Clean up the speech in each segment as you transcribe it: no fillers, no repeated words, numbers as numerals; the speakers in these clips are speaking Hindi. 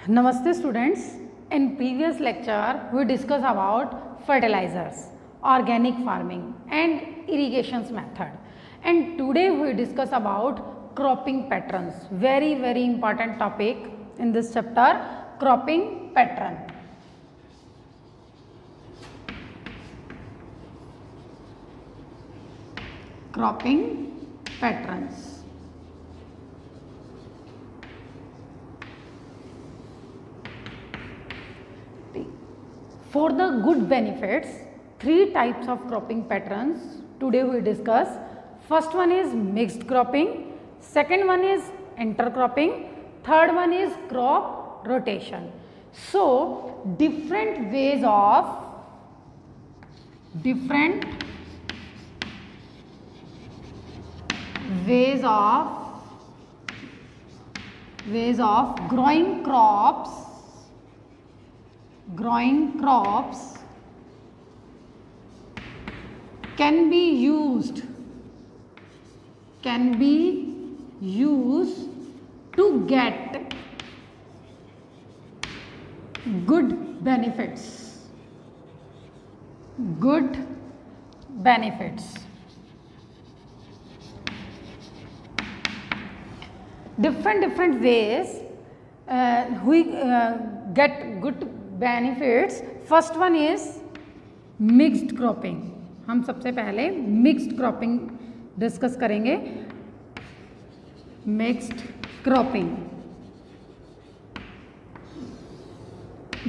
Namaste students. In previous lecture we discussed about fertilizers, organic farming and irrigations method, and today we discuss about cropping patterns. Very important topic in this chapter, cropping pattern. Cropping patterns. For the good benefits, three types of cropping patterns today we discuss. First one is mixed cropping, second one is intercropping, third one is crop rotation. So different ways of growing crops can be used to get good benefits. Different ways we get good benefits. First one is mixed cropping. हम सबसे पहले मिक्स्ड क्रॉपिंग डिस्कस करेंगे. मिक्स्ड क्रॉपिंग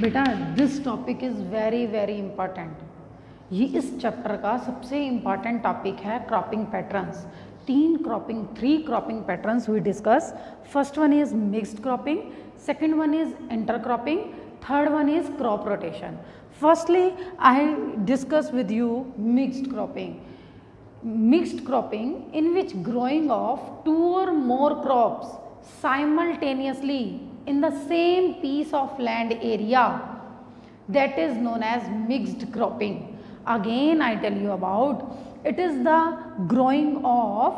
बेटा this topic is very important. ये इस चैप्टर का सबसे इंपॉर्टेंट टॉपिक है cropping patterns. Three cropping patterns we discuss. First one is mixed cropping, second one is intercropping, third one is crop rotation. Firstly, I discuss with you mixed cropping. Mixed cropping in which growing of two or more crops simultaneously in the same piece of land area, that is known as mixed cropping. Again I tell you about, it is the growing of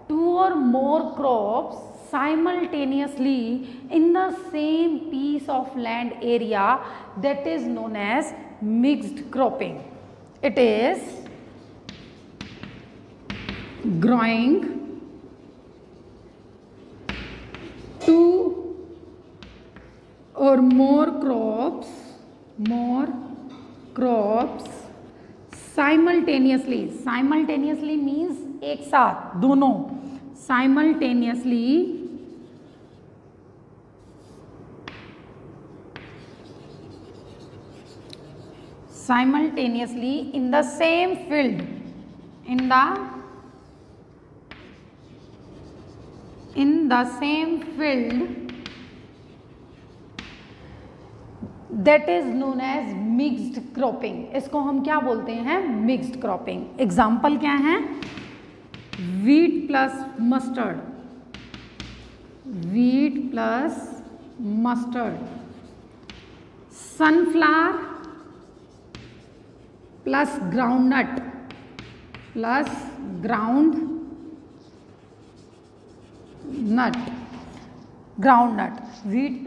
two or more crops simultaneously in the same piece of land area, that is known as mixed cropping. It is growing two or more crops simultaneously. Simultaneously means एक साथ, दोनों. Simultaneously in the same field, that is known as mixed cropping. इसको हम क्या बोलते हैं? Mixed cropping. एग्जाम्पल क्या है? wheat plus mustard, sunflower plus groundnut, wheat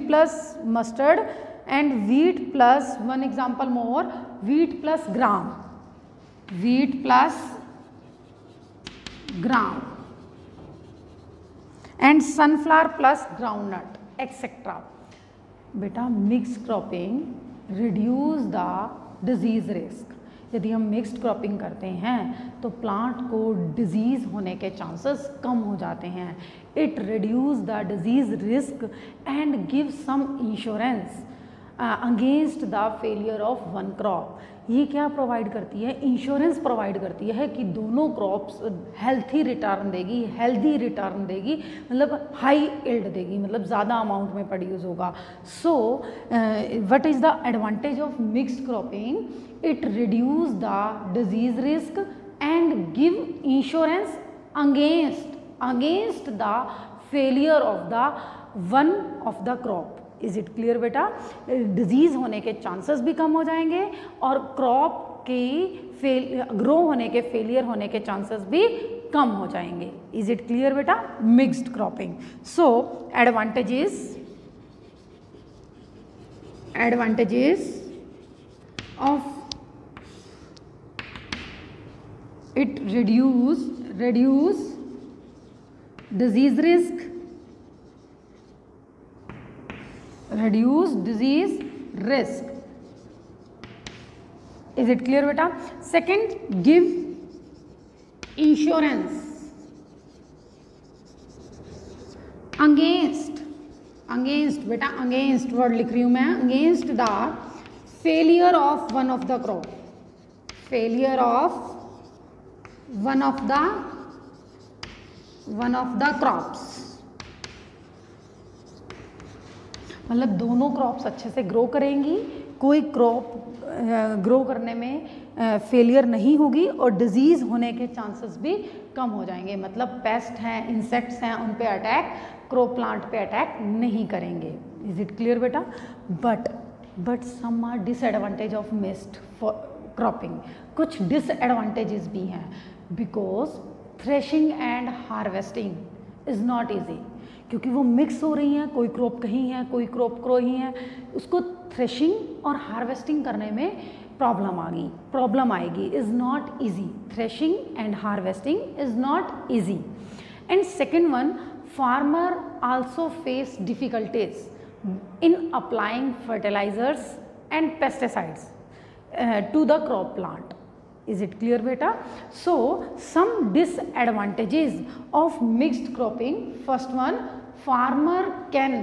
plus mustard, and wheat plus, one example more, wheat plus gram and sunflower plus groundnut, etc. बेटा mixed cropping reduce the disease risk. यदि हम मिक्स्ड क्रॉपिंग करते हैं तो प्लांट को डिजीज़ होने के चांसेस कम हो जाते हैं. It reduce the disease risk and give some insurance against the failure of one crop. ये क्या प्रोवाइड करती है? इंश्योरेंस प्रोवाइड करती है कि दोनों क्रॉप्स हेल्दी रिटर्न देगी, मतलब हाई इल्ड देगी, मतलब ज़्यादा अमाउंट में प्रोड्यूस होगा. So what is the advantage of mixed cropping? It reduce the disease risk and give insurance against the failure of the one of the crop. Is it clear बेटा? डिजीज़ होने के चांसेस भी कम हो जाएंगे और क्रॉप की ग्रो होने के फेलियर होने के चांसेस भी कम हो जाएंगे। इज इट क्लियर बेटा? Mixed cropping. So advantages of it reduce disease risk, is it clear beta? Second, give insurance against बेटा against वर्ड लिख रही हूं मैं, against the failure of one of the crop, one of the crops। मतलब दोनों क्रॉप्स अच्छे से ग्रो करेंगी, कोई क्रॉप ग्रो करने में फेलियर नहीं होगी और डिजीज होने के चांसेस भी कम हो जाएंगे। मतलब पेस्ट हैं, इंसेक्ट्स हैं, उन पे अटैक क्रॉप प्लांट पे अटैक नहीं करेंगे। इज इट क्लियर बेटा? But some are disadvantage of mixed cropping. कुछ डिसएडवांटेजेस भी हैं, because threshing and harvesting is not easy, क्योंकि वो मिक्स हो रही हैं, कोई क्रॉप कहीं है, कोई क्रॉप कहीं है, उसको थ्रेशिंग और हार्वेस्टिंग करने में प्रॉब्लम आएगी। Is not easy, threshing and harvesting is not easy. And second one, farmer also face difficulties in applying fertilizers and pesticides to the crop plant। Is it clear beta? So some disadvantages of mixed cropping. First one, farmer can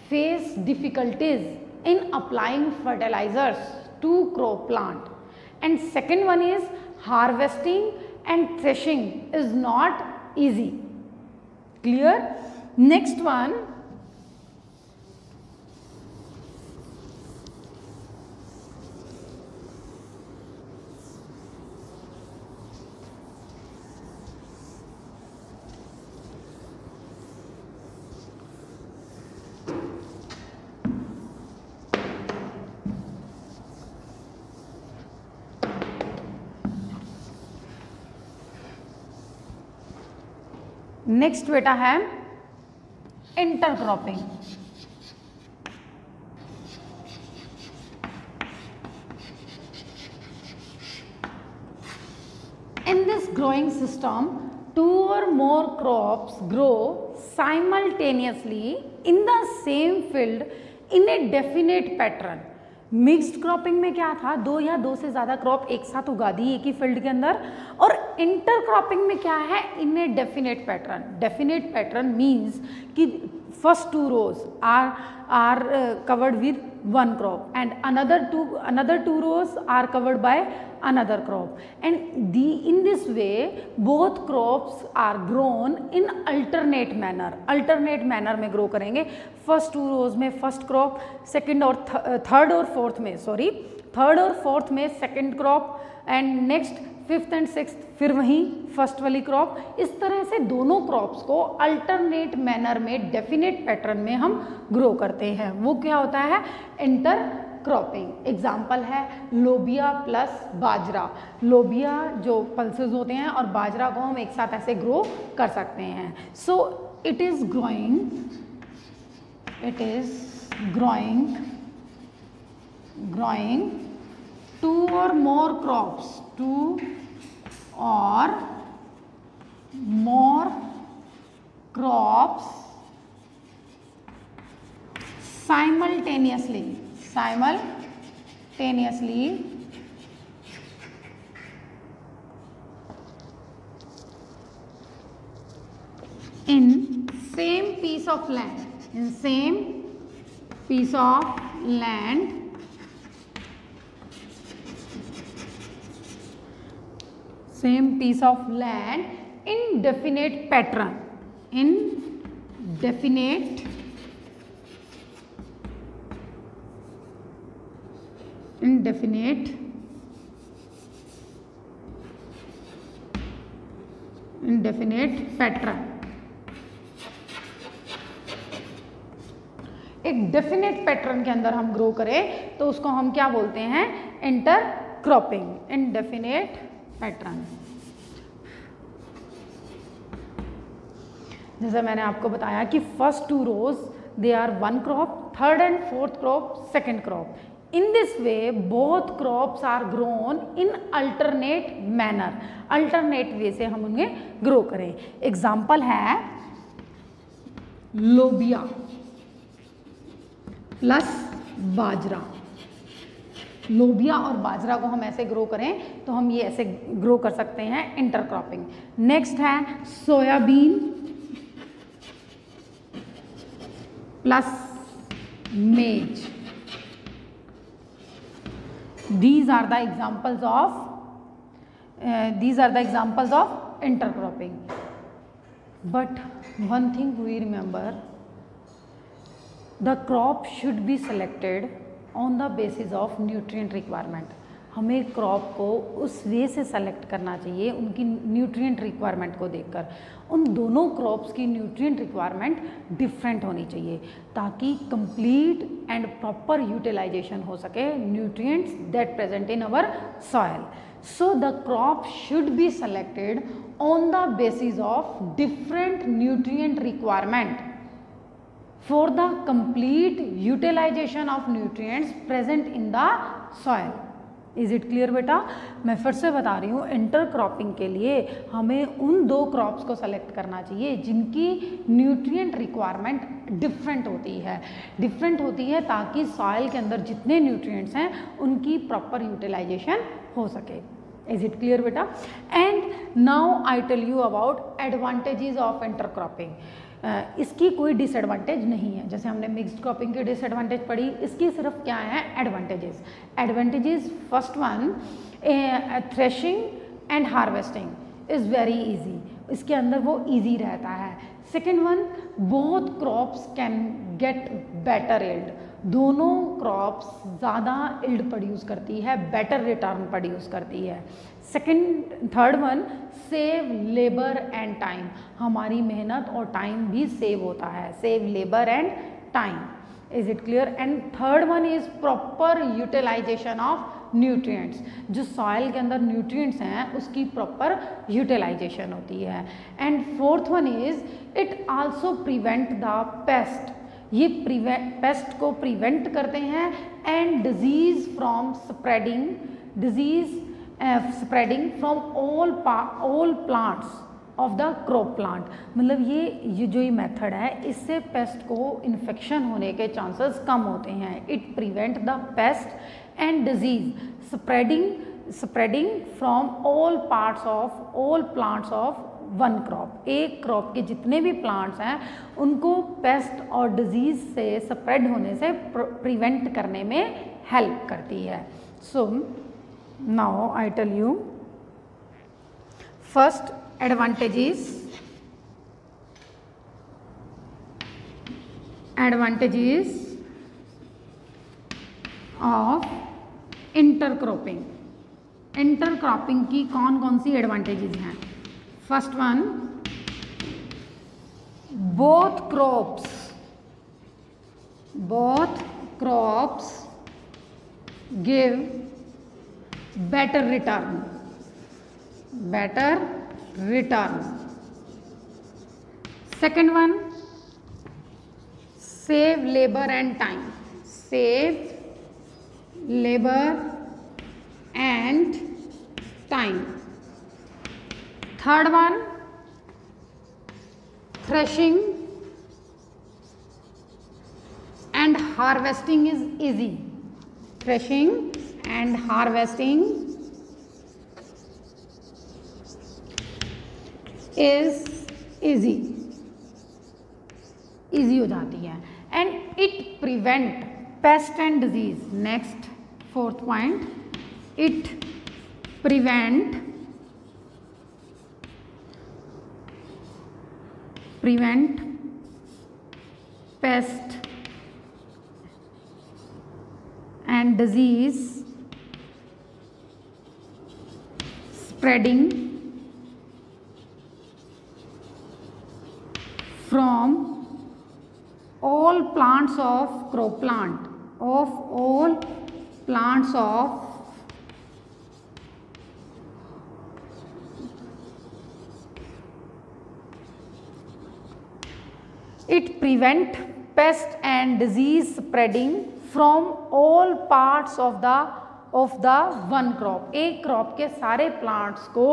face difficulties in applying fertilizers to crop plant, and second one is harvesting and threshing is not easy। Clear? Next one, next बेटा है intercropping. In this growing system, two or more crops grow simultaneously in the same field in a definite pattern। Mixed cropping में क्या था, दो या दो से ज़्यादा क्रॉप एक साथ उगा दी एक ही फील्ड के अंदर। और इंटर क्रॉपिंग में क्या है, in a definite pattern. Definite pattern means कि first two rows are covered with one crop and another two rows are covered by another crop, and in this way both crops are grown in alternate manner में grow करेंगे। फर्स्ट टू रोज में फर्स्ट क्रॉप, सेकंड और थर्ड और फोर्थ में second crop, and next fifth and sixth फिर वहीं फर्स्ट वाली क्रॉप। इस तरह से दोनों क्रॉप्स को अल्टरनेट मैनर में डेफिनेट पैटर्न में हम ग्रो करते हैं। वो क्या होता है, इंटर क्रॉपिंग। एग्जाम्पल है लोबिया प्लस बाजरा। लोबिया जो पल्सेस होते हैं और बाजरा को हम एक साथ ऐसे ग्रो कर सकते हैं। So it is growing two or more crops simultaneously in same piece of land, in definite pattern, indefinite pattern। एक डेफिनेट पैटर्न के अंदर हम ग्रो करें तो उसको हम क्या बोलते हैं, इंटर क्रॉपिंग। Indefinite pattern. जैसे मैंने आपको बताया कि first 2 rows they are one crop, third and fourth crop second crop. In this way, both crops are grown in alternate manner. Alternate way से हम उन्हें ग्रो करें. एग्जाम्पल है लोबिया प्लस बाजरा. लोबिया और बाजरा को हम ऐसे ग्रो करें तो हम ये ऐसे ग्रो कर सकते हैं इंटरक्रॉपिंग. नेक्स्ट है सोयाबीन प्लस मेज. These are the examples of intercropping. But one thing we remember, the crop should be selected on the basis of nutrient requirement. हमें क्रॉप को उस वे से सेलेक्ट करना चाहिए उनकी न्यूट्रिएंट रिक्वायरमेंट को देखकर. उन दोनों क्रॉप्स की न्यूट्रिएंट रिक्वायरमेंट डिफरेंट होनी चाहिए ताकि कंप्लीट एंड प्रॉपर यूटिलाइजेशन हो सके nutrients that present in our soil. So the crop should be selected on the basis of different nutrient requirement for the complete utilization of nutrients present in the soil. Is it clear बेटा? मैं फिर से बता रही हूँ, इंटरक्रॉपिंग के लिए हमें उन 2 क्रॉप्स को सेलेक्ट करना चाहिए जिनकी न्यूट्रिएंट रिक्वायरमेंट डिफरेंट होती है ताकि सॉइल के अंदर जितने न्यूट्रिएंट्स हैं उनकी प्रॉपर यूटिलाइजेशन हो सके. इज इट क्लियर बेटा? And now I tell you about advantages of intercropping. इसकी कोई डिसएडवांटेज नहीं है. जैसे हमने मिक्स्ड क्रॉपिंग की डिसएडवांटेज पढ़ी, इसकी सिर्फ क्या है advantages. First one, threshing and harvesting is very easy. इसके अंदर वो इजी रहता है. Second one, both crops can get better yield. दोनों क्रॉप्स ज़्यादा यील्ड प्रोड्यूस करती है, बेटर रिटर्न प्रोड्यूस करती है. Third one, save labour and time. हमारी मेहनत और टाइम भी सेव होता है. Save labour and time. Is it clear? And third one is proper utilization of nutrients. जो सॉइल के अंदर न्यूट्रिएंट्स हैं उसकी प्रॉपर यूटिलाइजेशन होती है. And fourth one is it also prevent the paste. ये पेस्ट को प्रिवेंट करते हैं and disease from spreading from all plants of the crop plant. मतलब ये जो मेथड है इससे पेस्ट को इन्फेक्शन होने के चांसेस कम होते हैं. It prevent the paste and disease spreading from all plants of one crop. एक क्रॉप के जितने भी प्लांट्स हैं उनको पेस्ट और डिजीज से स्प्रेड होने से प्रिवेंट करने में हेल्प करती है. So now I tell you first advantages of intercropping. Intercropping की कौन कौन सी एडवांटेजेस हैं? First one, both crops give better return. Second one, save labor and time. Third one, threshing and harvesting is easy. Easy हो जाती है. And it prevent paste and disease. Next fourth point, it prevent paste and disease spreading from all plants of crop plant it prevent paste and disease spreading from all parts of the one crop. एक क्रॉप के सारे प्लांट्स को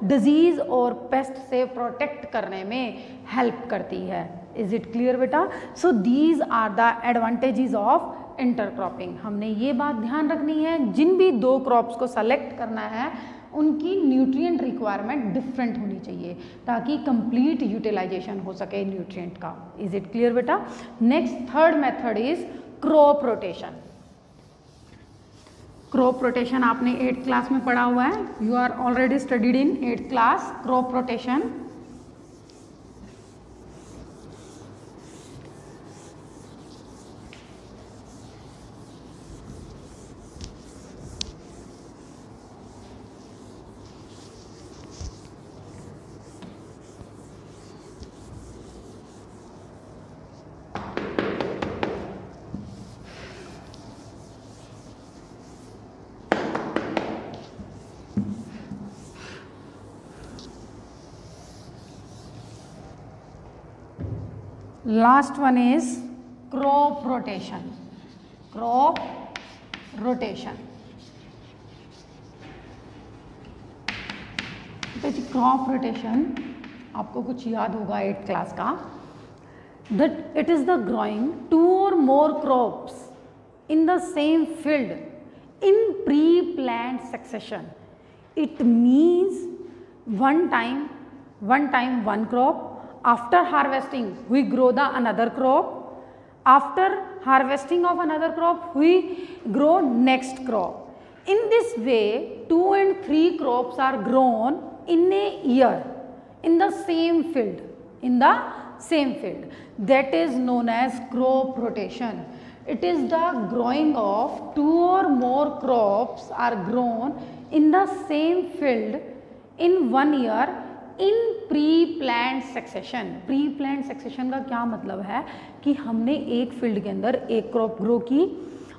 डिजीज और पेस्ट से प्रोटेक्ट करने में हेल्प करती है। इज इट क्लियर बेटा? So these are the advantages of intercropping. हमने ये बात ध्यान रखनी है, जिन भी दो क्रॉप्स को सेलेक्ट करना है उनकी न्यूट्रिएंट रिक्वायरमेंट डिफरेंट होनी चाहिए ताकि कंप्लीट यूटिलाइजेशन हो सके न्यूट्रिएंट का। इज इट क्लियर बेटा? Next third method is crop rotation. Crop rotation आपने 8th क्लास में पढ़ा हुआ है, you are already studied in 8th class crop rotation. Last one is crop rotation. Crop rotation. तो जी क्रॉप रोटेशन आपको कुछ याद होगा 8th क्लास का, that it is the growing 2 or more crops in the same field in pre-planned succession. It means one time one crop. After harvesting, we grow the another crop. After harvesting of another crop, we grow next crop. In this way, 2 and 3 crops are grown in a year in the same field. That is known as crop rotation. It is the growing of 2 or more crops are grown in the same field in 1 year in pre planned succession. Pre planned succession का क्या मतलब है कि हमने एक फील्ड के अंदर एक क्रॉप ग्रो की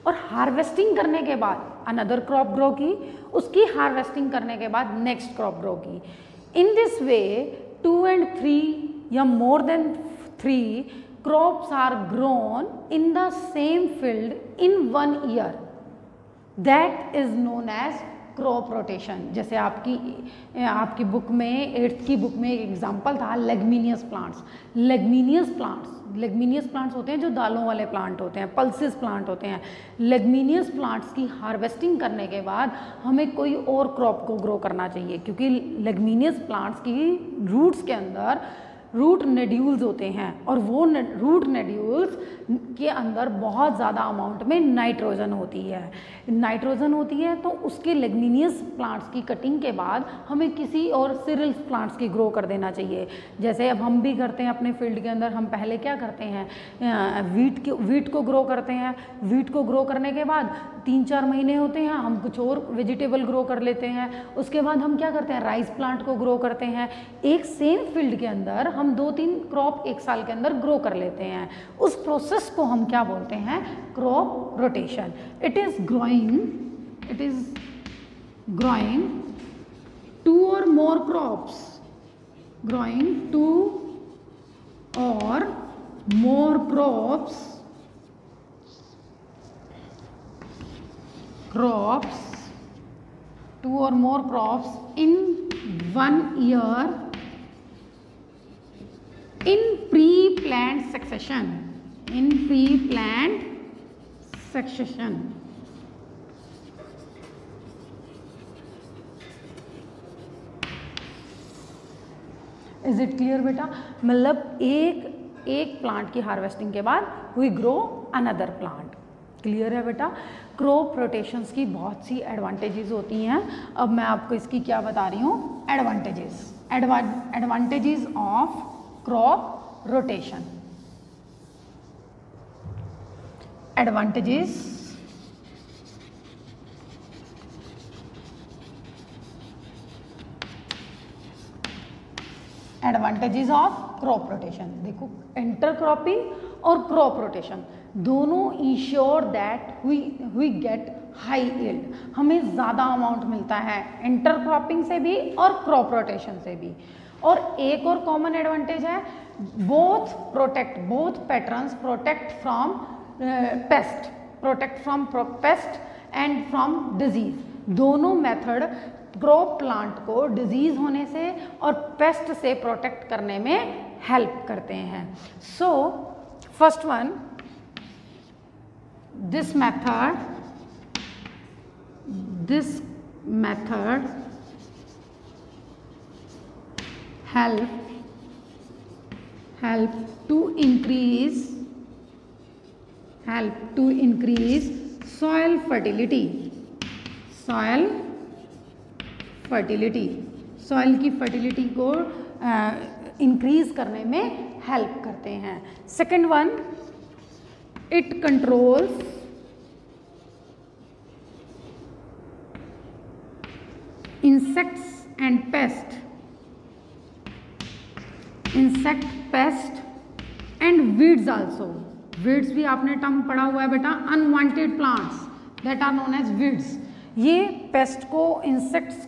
और हार्वेस्टिंग करने के बाद अनदर क्रॉप ग्रो की, उसकी हार्वेस्टिंग करने के बाद नेक्स्ट क्रॉप ग्रो की। इन दिस वे 2 and 3 या more than 3 crops are grown in the same field in 1 year। That is known as crop rotation. जैसे आपकी बुक में 8th की बुक में एक एग्जांपल था लेगमिनियस प्लांट्स। लेगमिनियस प्लांट्स होते हैं जो दालों वाले प्लांट होते हैं, पल्सेस प्लांट होते हैं। लेगमिनियस प्लांट्स की हार्वेस्टिंग करने के बाद हमें कोई और क्रॉप को ग्रो करना चाहिए, क्योंकि लेगमिनियस प्लांट्स की रूट्स के अंदर रूट नेड्यूल्स होते हैं और वो रूट नेड्यूल्स के अंदर बहुत ज़्यादा अमाउंट में नाइट्रोजन होती है। तो उसके लेगमिनियस प्लांट्स की कटिंग के बाद हमें किसी और सीरियल प्लांट्स की ग्रो कर देना चाहिए। जैसे अब हम भी करते हैं अपने फील्ड के अंदर, हम पहले क्या करते हैं, वीट को ग्रो करते हैं। वीट को ग्रो करने के बाद 3-4 महीने होते हैं, हम कुछ और वेजिटेबल ग्रो कर लेते हैं। उसके बाद हम क्या करते हैं, राइस प्लांट को ग्रो करते हैं। एक सेम फील्ड के अंदर हम 2-3 क्रॉप एक साल के अंदर ग्रो कर लेते हैं। उस प्रोसेस को हम क्या बोलते हैं, crop rotation. It is growing 2 or more crops, growing 2 or more crops 2 or more crops in 1 year in pre-planned succession. Is it clear बेटा? मतलब एक प्लांट की हार्वेस्टिंग के बाद we grow another plant. Clear है बेटा? क्रॉप रोटेशंस की बहुत सी एडवांटेजेस होती हैं। अब मैं आपको इसकी क्या बता रही हूँ, advantages of crop rotation. Advantages of crop rotation. देखो, इंटरक्रॉपिंग और क्रॉप रोटेशन दोनों ensure that we get high yield, हमें ज़्यादा अमाउंट मिलता है इंटरक्रॉपिंग से भी और क्रॉप रोटेशन से भी। और एक और कॉमन एडवांटेज है, both patterns protect from pest and from disease. दोनों मेथड क्रॉप प्लांट को डिजीज होने से और पेस्ट से प्रोटेक्ट करने में हेल्प करते हैं. So first one, this method help to increase soil fertility. Soil की फर्टिलिटी को इंक्रीज करने में हेल्प करते हैं. Second one, it controls insects and pest and weeds also. weeds भी आपने टर्म पढ़ा हुआ है बेटा, unwanted plants that are known as weeds. ये पेस्ट को, इंसेक्ट्स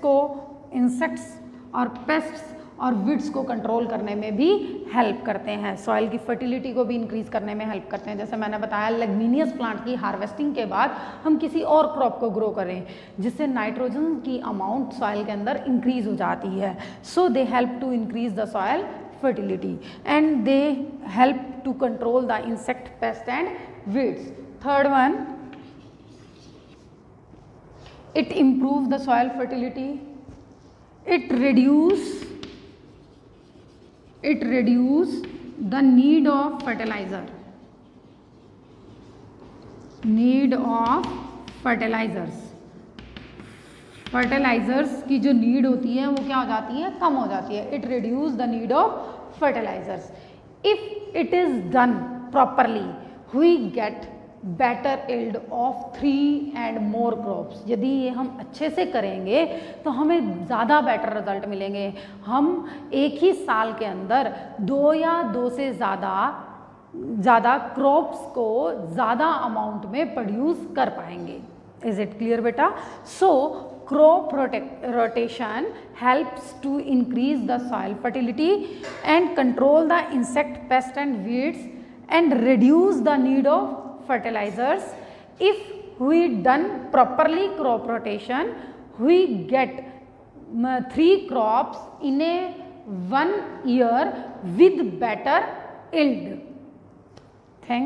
और पेस्ट्स और वीड्स को कंट्रोल करने में भी हेल्प करते हैं. सॉइल की फर्टिलिटी को भी इंक्रीज करने में हेल्प करते हैं. जैसे मैंने बताया, लेग्यूमिनियस प्लांट की हार्वेस्टिंग के बाद हम किसी और क्रॉप को ग्रो करें जिससे नाइट्रोजन की अमाउंट सॉइल के अंदर इंक्रीज हो जाती है. So they help to increase the soil fertility and they help to control the insect, pest and weeds. Third one, it improves the soil fertility. It reduce the need of fertilizers की जो नीड होती है वो क्या हो जाती है, कम हो जाती है. It reduce the need of fertilizers. If it is done properly we get better yield of 3 and more crops. यदि ये हम अच्छे से करेंगे तो हमें ज़्यादा बेटर रिजल्ट मिलेंगे. हम एक ही साल के अंदर 2 या 2 से ज़्यादा क्रॉप्स को ज़्यादा अमाउंट में प्रोड्यूस कर पाएंगे. इज इट क्लियर बेटा? सो crop rotation helps to increase the soil fertility and control the insect, pest and weeds and reduce the need of fertilizers. If we done properly crop rotation, we get 3 crops in a 1 year with better yield. Thank you.